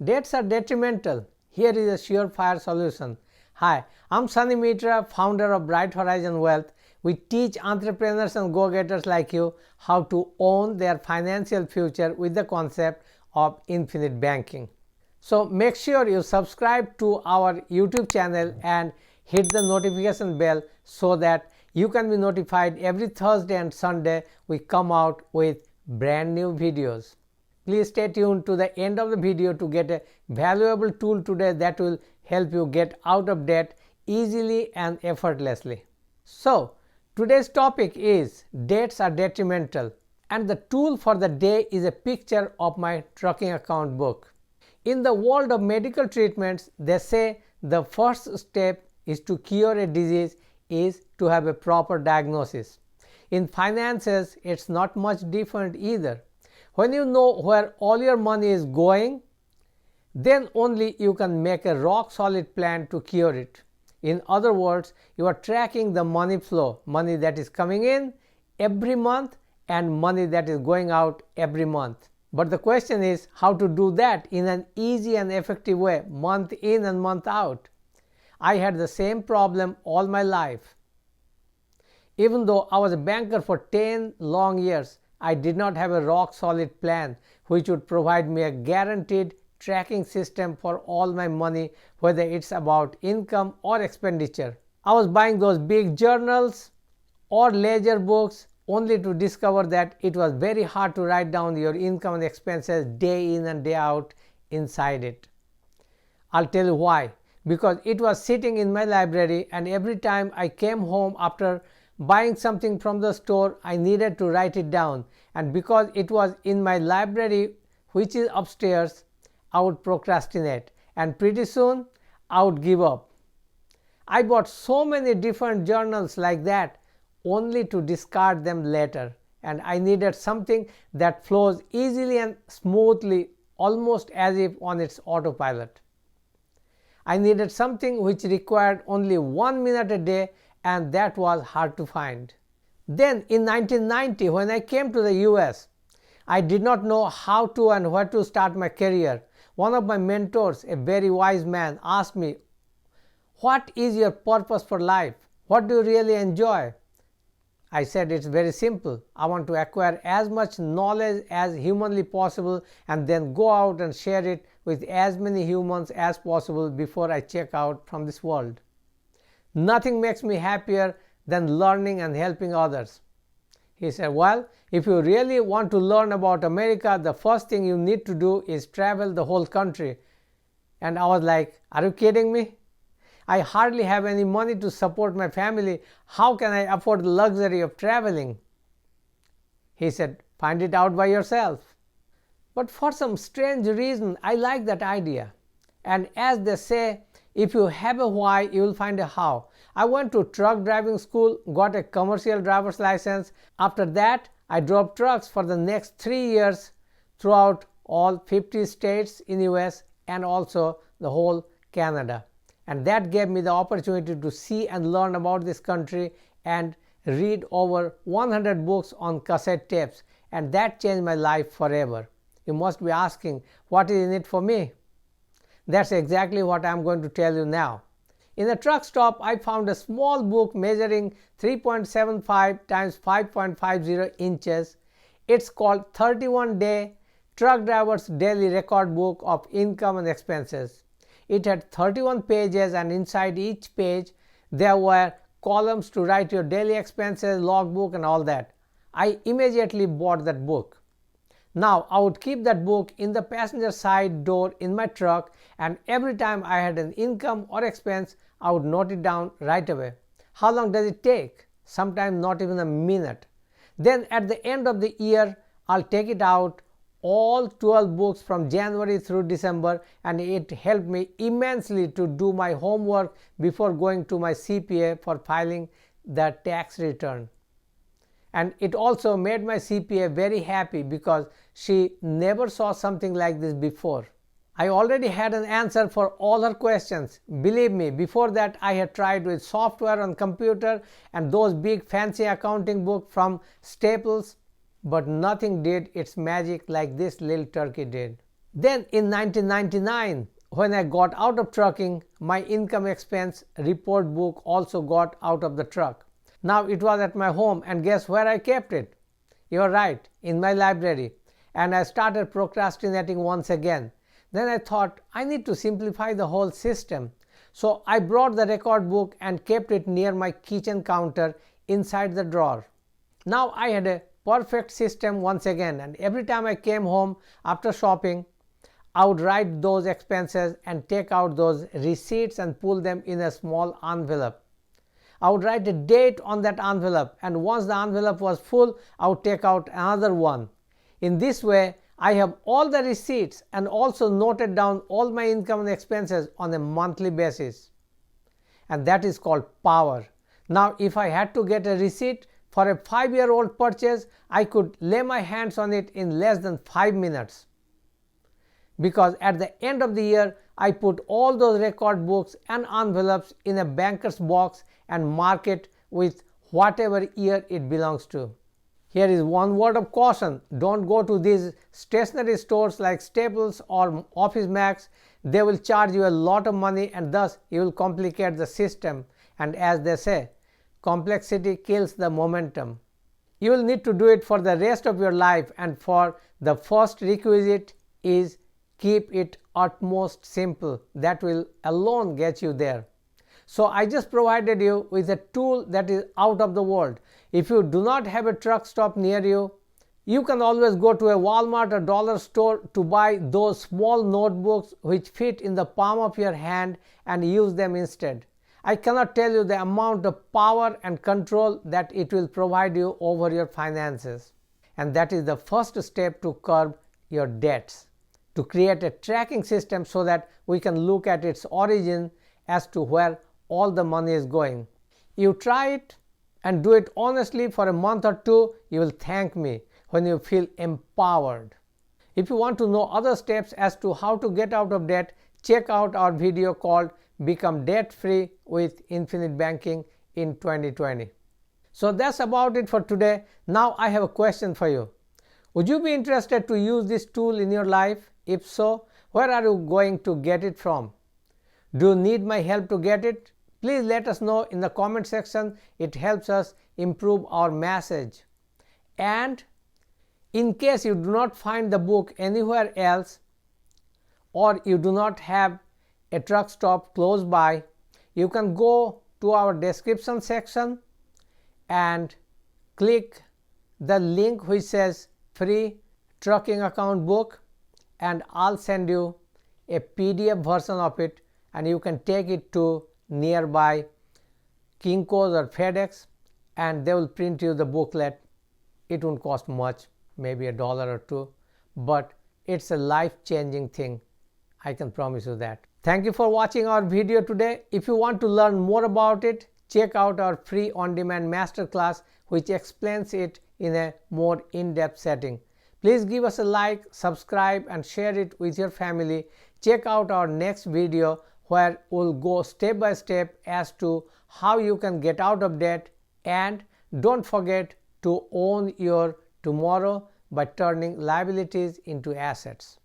Dates are detrimental. Here is a surefire solution. Hi, I'm Sunny Mitra, founder of Bright Horizon Wealth. We teach entrepreneurs and go-getters like you how to own their financial future with the concept of infinite banking. So make sure you subscribe to our YouTube channel and hit the notification bell so that you can be notified every Thursday and Sunday we come out with brand new videos. Please stay tuned to the end of the video to get a valuable tool today that will help you get out of debt easily and effortlessly. So, today's topic is debts are detrimental, and the tool for the day is a picture of my trucking account book. In the world of medical treatments, they say the first step is to cure a disease is to have a proper diagnosis. In finances, it's not much different either. When you know where all your money is going, then only you can make a rock-solid plan to cure it. In other words, you are tracking the money flow, money that is coming in every month and money that is going out every month. But the question is how to do that in an easy and effective way, month in and month out. I had the same problem all my life. Even though I was a banker for 10 long years, I did not have a rock-solid plan which would provide me a guaranteed tracking system for all my money, whether it's about income or expenditure. I was buying those big journals or ledger books only to discover that it was very hard to write down your income and expenses day in and day out inside it. I'll tell you why. Because it was sitting in my library, and every time I came home after buying something from the store, I needed to write it down, and because it was in my library, which is upstairs, I would procrastinate, and pretty soon I would give up. I bought so many different journals like that only to discard them later, and I needed something that flows easily and smoothly, almost as if on its autopilot. I needed something which required only 1 minute a day, and that was hard to find. Then in 1990, when I came to the US, I did not know how to and where to start my career. One of my mentors, a very wise man, asked me, "What is your purpose for life? What do you really enjoy?" I said, "It's very simple. I want to acquire as much knowledge as humanly possible and then go out and share it with as many humans as possible before I check out from this world. Nothing makes me happier than learning and helping others." He said, "Well, if you really want to learn about America, the first thing you need to do is travel the whole country." And I was like, "Are you kidding me? I hardly have any money to support my family. How can I afford the luxury of traveling?" He said, "Find it out by yourself." But for some strange reason, I like that idea. And as they say, if you have a why, you will find a how. I went to truck driving school, got a commercial driver's license. After that, I drove trucks for the next 3 years throughout all 50 states in US and also the whole Canada. And that gave me the opportunity to see and learn about this country and read over 100 books on cassette tapes. And that changed my life forever. You must be asking, what is in it for me? That's exactly what I'm going to tell you now. In a truck stop, I found a small book measuring 3.75 times 5.50 inches. It's called 31-Day Truck Driver's Daily Record Book of Income and Expenses. It had 31 pages, and inside each page there were columns to write your daily expenses, logbook, and all that. I immediately bought that book. Now I would keep that book in the passenger side door in my truck, and every time I had an income or expense, I would note it down right away. How long does it take? Sometimes not even a minute. Then at the end of the year, I'll take it out, all 12 books from January through December, and it helped me immensely to do my homework before going to my CPA for filing the tax return. And it also made my CPA very happy because she never saw something like this before. I already had an answer for all her questions. Believe me, before that I had tried with software on computer and those big fancy accounting books from Staples, but nothing did its magic like this little turkey did. Then in 1999, when I got out of trucking, my income expense report book also got out of the truck. Now it was at my home, and guess where I kept it? You are right, in my library. And I started procrastinating once again. Then I thought I need to simplify the whole system. So I brought the record book and kept it near my kitchen counter inside the drawer. Now I had a perfect system once again, and every time I came home after shopping, I would write those expenses and take out those receipts and pull them in a small envelope. I would write a date on that envelope, and once the envelope was full, I would take out another one. In this way, I have all the receipts and also noted down all my income and expenses on a monthly basis. And that is called power. Now, if I had to get a receipt for a 5-year-old purchase, I could lay my hands on it in less than 5 minutes. Because at the end of the year, I put all those record books and envelopes in a banker's box and mark it with whatever year it belongs to. Here is one word of caution: don't go to these stationery stores like Staples or Office Max. They will charge you a lot of money, and thus you will complicate the system. And as they say, complexity kills the momentum. You will need to do it for the rest of your life, and for the first requisite is keep it utmost simple. That will alone get you there. So I just provided you with a tool that is out of the world. If you do not have a truck stop near you, you can always go to a Walmart or dollar store to buy those small notebooks which fit in the palm of your hand and use them instead. I cannot tell you the amount of power and control that it will provide you over your finances. And that is the first step to curb your debts, to create a tracking system so that we can look at its origin as to where all the money is going. You try it and do it honestly for a month or two. You will thank me when you feel empowered. If you want to know other steps as to how to get out of debt, check out our video called Become Debt Free with Infinite Banking in 2020. So that's about it for today. Now I have a question for you. Would you be interested to use this tool in your life? If so, where are you going to get it from? Do you need my help to get it? Please let us know in the comment section. It helps us improve our message. And in case you do not find the book anywhere else, or you do not have a truck stop close by, you can go to our description section and click the link which says free trucking account book, and I'll send you a PDF version of it, and you can take it to nearby Kinko's or FedEx, and they will print you the booklet. It won't cost much, maybe $1 or $2, but it's a life-changing thing. I can promise you that. Thank you for watching our video today. If you want to learn more about it, check out our free on-demand masterclass which explains it in a more in-depth setting. Please give us a like, subscribe, and share it with your family. Check out our next video where we'll go step by step as to how you can get out of debt, and don't forget to own your tomorrow by turning liabilities into assets.